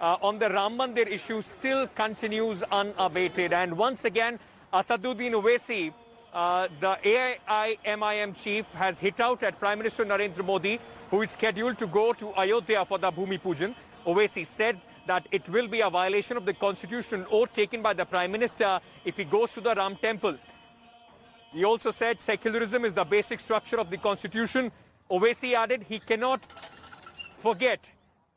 on the Ram Mandir issue still continues unabated. And once again, Asaduddin Owaisi, the AIMIM chief, has hit out at Prime Minister Narendra Modi, who is scheduled to go to Ayodhya for the Bhumi Pujan. Owaisi said that it will be a violation of the constitutional oath taken by the Prime Minister if he goes to the Ram temple. He also said secularism is the basic structure of the constitution. Owaisi added he cannot forget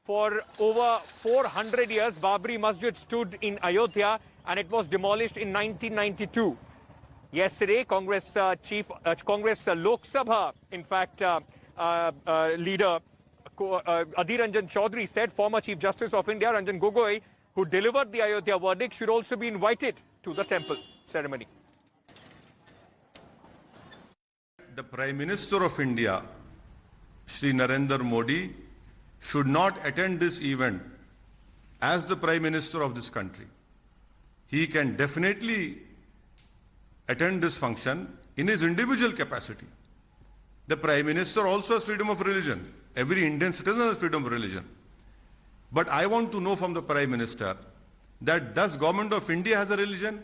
for over 400 years Babri Masjid stood in Ayodhya and it was demolished in 1992. Yesterday, Congress Lok Sabha, in fact, leader Adhir Ranjan Chaudhary said former Chief Justice of India Ranjan Gogoi, who delivered the Ayodhya verdict, should also be invited to the temple ceremony. The Prime Minister of India, Shri Narendra Modi, should not attend this event as the Prime Minister of this country. He can definitely attend this function in his individual capacity. The Prime Minister also has freedom of religion. Every Indian citizen has freedom of religion. But I want to know from the Prime Minister that does Government of India has a religion?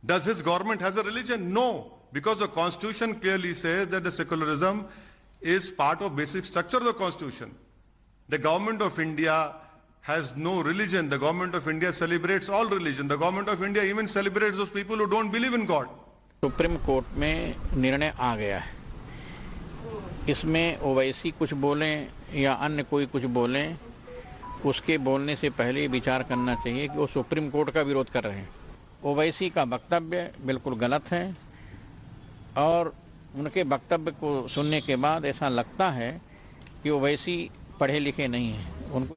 Does his government has a religion? No, because the Constitution clearly says that the secularism is part of basic structure of the Constitution. The Government of India has no religion. The Government of India celebrates all religion. The Government of India even celebrates those people who don't believe in God. Supreme court में निर्णय आ गया है। इसमें ओवैसी कुछ बोलें या अन्य कोई कुछ बोलें, उसके बोलने से पहले विचार करना चाहिए कि वो सुप्रीम कोर्ट का विरोध कर रहे हैं। ओवैसी का वक्तव्य बिल्कुल गलत है और उनके वक्तव्य को सुनने के बाद ऐसा लगता है कि ओवैसी पढ़े लिखे नहीं हैं। उनको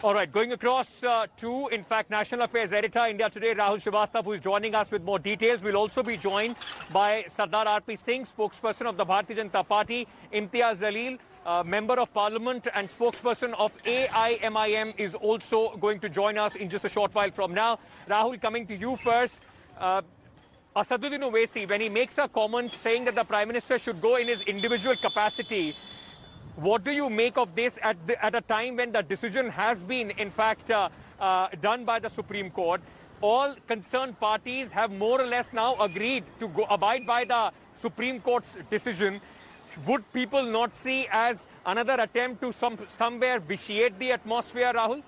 All right, going across to, in fact, National Affairs Editor, India Today, Rahul Srivastava, who is joining us with more details. We'll also be joined by Sardar R.P. Singh, spokesperson of the Bharatiya Janata Party. Imtiaz Jalil, Member of Parliament and spokesperson of AIMIM, is also going to join us in just a short while from now. Rahul, coming to you first. Asaduddin Owaisi, when he makes a comment saying that the Prime Minister should go in his individual capacity, what do you make of this at a time when the decision has been, in fact, done by the Supreme Court? All concerned parties have more or less now agreed to abide by the Supreme Court's decision. Would people not see as another attempt to somewhere vitiate the atmosphere, Rahul?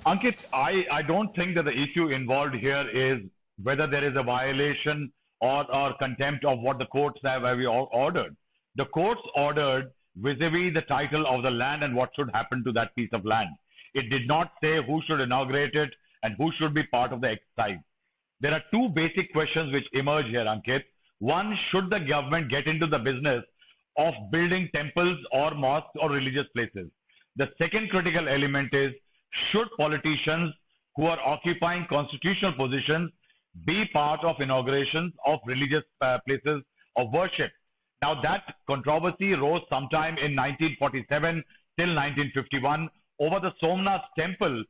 Ankit, I don't think that the issue involved here is whether there is a violation or contempt of what the courts have ordered. The courts ordered vis-a-vis the title of the land and what should happen to that piece of land. It did not say who should inaugurate it and who should be part of the exercise. There are two basic questions which emerge here, Ankit. One, should the government get into the business of building temples or mosques or religious places? The second critical element is, should politicians who are occupying constitutional positions be part of inaugurations of religious places of worship? Now, that controversy rose sometime in 1947 till 1951 over the Somnath temple.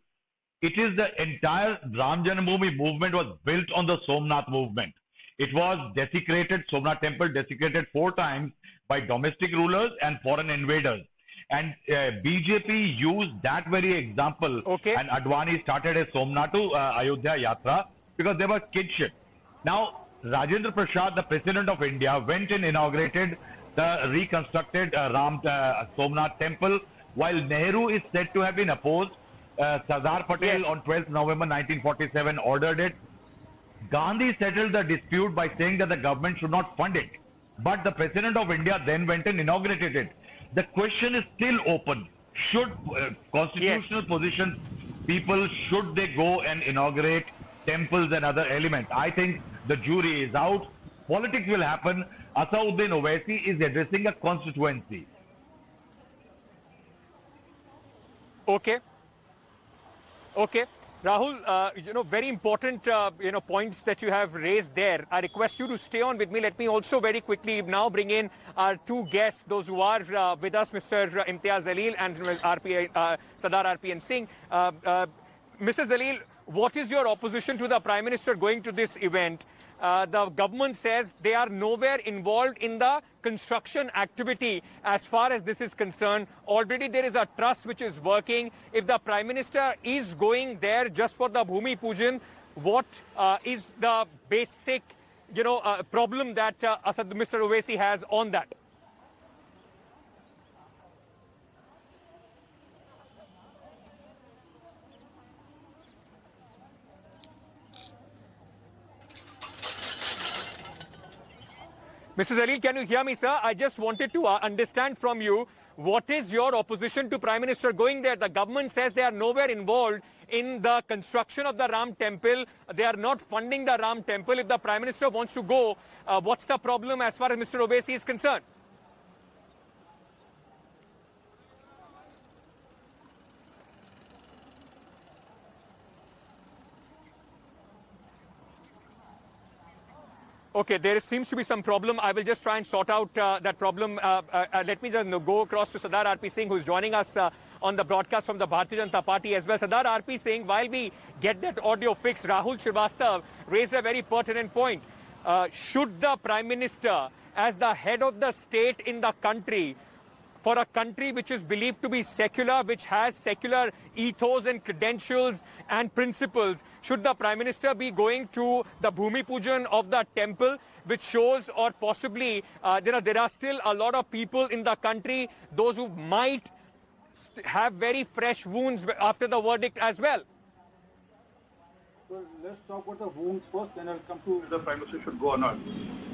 It is the entire Ram Janmabhoomi movement was built on the Somnath movement. It was desecrated, Somnath temple desecrated 4 times by domestic rulers and foreign invaders. And BJP used that very example. Okay. And Advani started a Somnath to Ayodhya Yatra because there was kinship. Now, Rajendra Prasad, the President of India, went and inaugurated the reconstructed Somnath temple, while Nehru is said to have been opposed. Sardar Patel on 12th November 1947 ordered it. Gandhi settled the dispute by saying that the government should not fund it. But the President of India then went and inaugurated it. The question is still open. Should constitutional positions, people, should they go and inaugurate temples and other elements? I think the jury is out. Politics will happen. Asaduddin Owaisi is addressing a constituency. Okay. Rahul, very important, points that you have raised there. I request you to stay on with me. Let me also very quickly now bring in our two guests, those who are with us, Mr. Imtiaz Jalil and Sardar R.P. Singh. Mr. Jalil, what is your opposition to the Prime Minister going to this event? the government says they are nowhere involved in the construction activity as far as this is concerned. Already there is a trust which is working. If the Prime Minister is going there just for the Bhumi Pujan, what is the basic, problem that Mr. Owaisi has on that? Mr. Zalil, can you hear me, sir? I just wanted to understand from you, what is your opposition to Prime Minister going there? The government says they are nowhere involved in the construction of the Ram Temple. They are not funding the Ram Temple. If the Prime Minister wants to go, what's the problem as far as Mr. Owaisi is concerned? Okay, there seems to be some problem. I will just try and sort out that problem. Let me just go across to Sardar R.P. Singh, who is joining us on the broadcast from the Bharatiya Janata Party as well. Sardar R.P. Singh, while we get that audio fixed, Rahul Srivastav raised a very pertinent point. Should the Prime Minister, as the head of the state in the country, for a country which is believed to be secular, which has secular ethos and credentials and principles, should the Prime Minister be going to the Bhumi Pujan of the temple, which shows, or possibly, there are still a lot of people in the country, those who might have very fresh wounds after the verdict as well? Well, let's talk about the wounds first, then I'll come to the Prime Minister should go or not.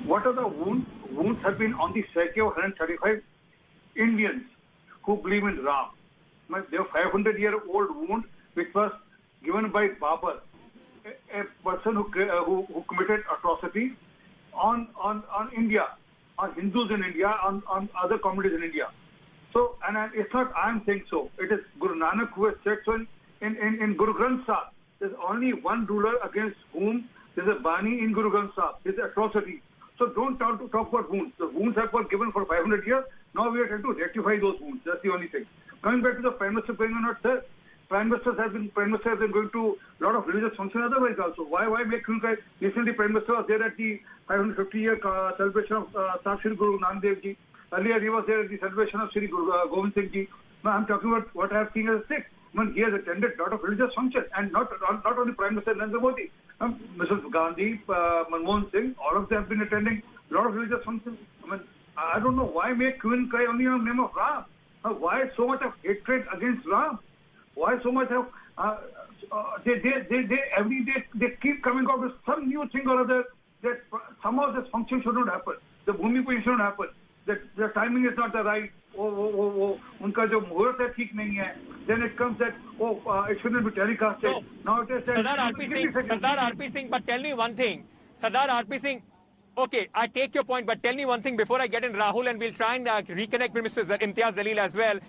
What are the wounds? Wounds have been on the psyche of 135 Indians who believe in Ram. They have 500-year-old wound which was given by Babur, a person who committed atrocity on India, on Hindus in India, on other communities in India. So, and it's not I am saying so. It is Guru Nanak who has said so in Guru Granth Sahib. There's only one ruler against whom there's a Bani in Guru Granth Sahib. There's atrocity. So don't talk about wounds. The wounds have been given for 500 years. Now we are trying to rectify those wounds. That's the only thing. Coming back to the Prime Minister going or not, sir. Prime Minister has been going to a lot of religious functions otherwise also. Why make him cry? Recently, Prime Minister was there at the 550-year celebration of Shri Guru Nanak Dev Ji. Earlier, he was there at the celebration of Shri Guru Gobind Singh Ji. Now, I'm talking about what I have seen as a Sikh. He has attended a lot of religious functions, and not only Prime Minister Narendra Modi. Mrs. Gandhi, Manmohan Singh, all of them have been attending a lot of religious functions. I don't know why make Queen cry only on the name of Ram. Why so much of hatred against Ram? Why so much of they every day they keep coming out with some new thing or other that somehow this function should not happen. The Bhumi Pujan should not happen. That the timing is not the right. उनका जो मुहूर्त है ठीक नहीं है. Then it comes that it shouldn't be telecasted. So, now it is Sardar R.P. Singh, but tell me one thing. Sardar R.P. Singh, okay, I take your point, but tell me one thing before I get in Rahul, and we'll try and reconnect with Mr. Imtiaz Zalil as well.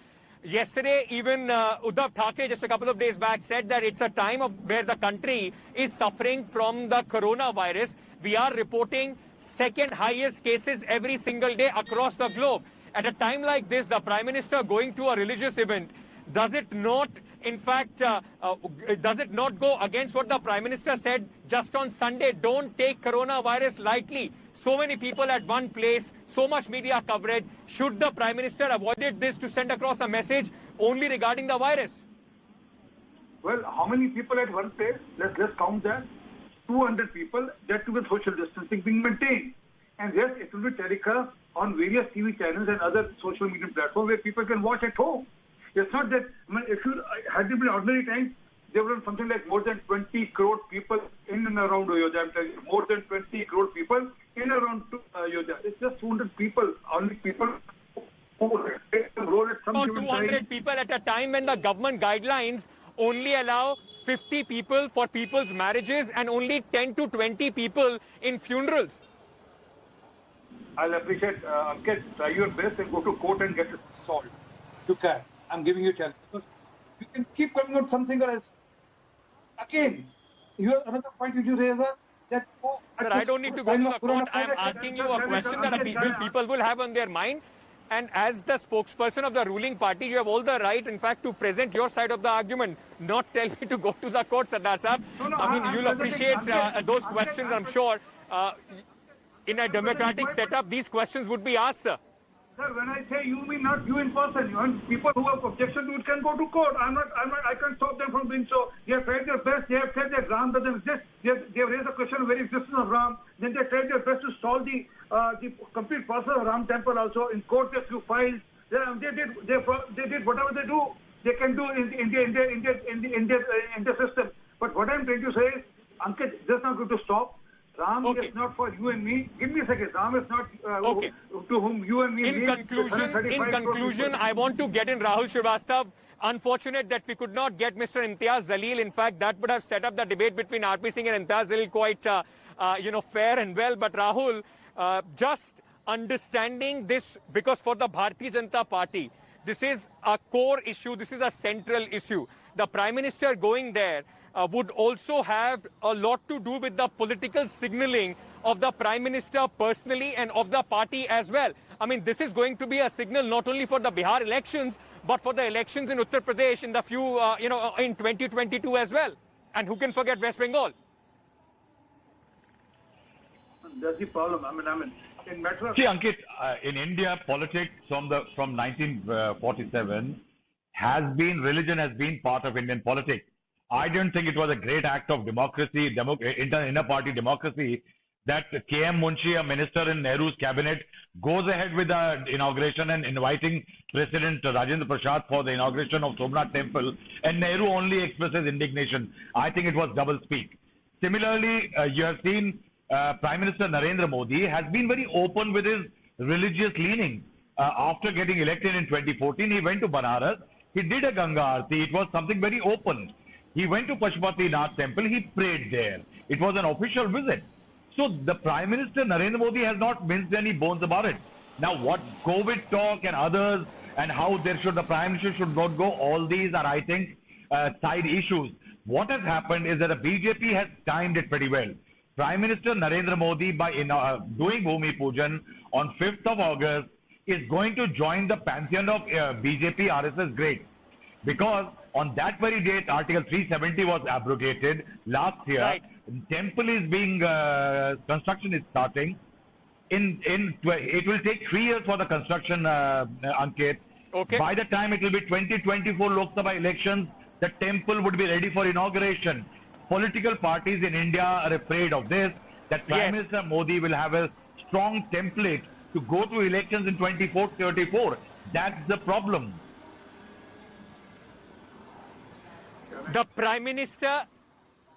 Yesterday, even Uddhav Thackeray, just a couple of days back, said that it's a time where the country is suffering from the coronavirus. We are reporting second highest cases every single day across the globe. At a time like this, the Prime Minister going to a religious event, does it not, in fact, does it not go against what the Prime Minister said just on Sunday? Don't take coronavirus lightly. So many people at one place, so much media coverage. Should the Prime Minister avoided this to send across a message only regarding the virus? Well, how many people at one place? Let's count that. 200 people, that too with social distancing being maintained. And yes, it will be telecast on various TV channels and other social media platforms where people can watch at home. It's not that, if you had it been ordinary times, there were something like more than 20 crore people in and around Ayodhya. I'm telling you, more than 20 crore people in and around Ayodhya. It's just 200 people, only people who role at some given time. 200 people at a time when the government guidelines only allow 50 people for people's marriages and only 10 to 20 people in funerals. I'll appreciate, Ankit, try your best and go to court and get it solved. You can. I'm giving you a chance. Because you can keep coming out something or else. Again, another point which you raised was that... Sir, I don't need to go to the court. I am asking you a question that people will have on their mind. And as the spokesperson of the ruling party, you have all the right, in fact, to present your side of the argument, not tell me to go to the court, Sardar Sahab. No, I mean, you'll appreciate those questions, I'm sure. in a democratic setup, these questions would be asked, sir. Sir, when I say you mean not you in person, people who have objection to it can go to court. I can't stop them from doing so. They have tried their best. They have said that Ram doesn't exist. They have raised the question of very existence of Ram. Then they tried their best to solve the complete process of Ram temple also. In court, they threw files. They did whatever they do. They can do in their system. But what I'm trying to say is, Ankit, this is not going to stop. Ram is not for you and me. Give me a second. Ram is not to whom you and me. In conclusion, I want to get in Rahul Srivastav. Unfortunate that we could not get Mr. Imtiaz Jaleel. In fact, that would have set up the debate between RP Singh and Imtiaz Jaleel quite, fair and well. But Rahul, just understanding this, because for the Bharatiya Janata Party, this is a core issue. This is a central issue. The Prime Minister going there would also have a lot to do with the political signaling of the Prime Minister personally and of the party as well. I mean, this is going to be a signal not only for the Bihar elections, but for the elections in Uttar Pradesh in the in 2022 as well. And who can forget West Bengal? That's the problem. I mean, in matter of... See, Ankit, in India, politics from 1947 religion has been part of Indian politics. I don't think it was a great act of democracy, inner party democracy, that K.M. Munshi, a minister in Nehru's cabinet, goes ahead with the inauguration and inviting President Rajendra Prasad for the inauguration of Somnath Temple, and Nehru only expresses indignation. I think it was double speak. Similarly, you have seen Prime Minister Narendra Modi has been very open with his religious leaning. After getting elected in 2014, he went to Banaras. He did a Ganga Aarti. It was something very open. He went to Pashupati Nath temple. He prayed there. It was an official visit. So the Prime Minister Narendra Modi has not minced any bones about it. Now, what COVID talk and others and how the Prime Minister should not go, all these are, I think, side issues. What has happened is that the BJP has timed it pretty well. Prime Minister Narendra Modi, by doing Bhumi Pujan on 5th of August, is going to join the pantheon of BJP RSS greats. Because on that very date, Article 370 was abrogated last year. Right. Temple is being, construction is starting. It will take 3 years for the construction, Ankit. Okay. By the time it will be 2024 Lok Sabha elections, the temple would be ready for inauguration. Political parties in India are afraid of this, that Prime Minister Modi will have a strong template to go to elections in 2034. That's the problem. The Prime Minister,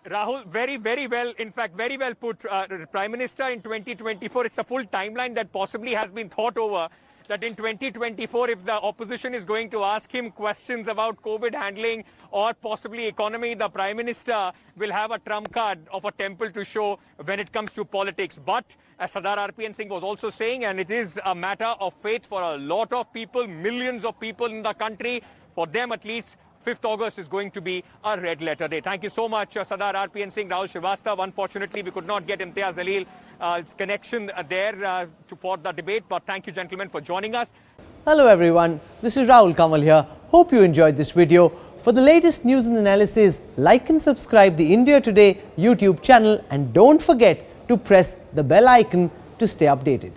Rahul, very, very well, in fact, very well put. Prime Minister in 2024, it's a full timeline that possibly has been thought over. That in 2024, if the opposition is going to ask him questions about COVID handling or possibly economy, the Prime Minister will have a trump card of a temple to show when it comes to politics. But as Sardar RPN Singh was also saying, and it is a matter of faith for a lot of people, millions of people in the country, for them at least, 5th August is going to be a red letter day. Thank you so much, Sardar RPN Singh, Rahul Srivastav. Unfortunately, we could not get Imtiaz Jalil's connection there for the debate. But thank you, gentlemen, for joining us. Hello everyone, this is Rahul Kamal here. Hope you enjoyed this video. For the latest news and analysis, like and subscribe the India Today YouTube channel, and don't forget to press the bell icon to stay updated.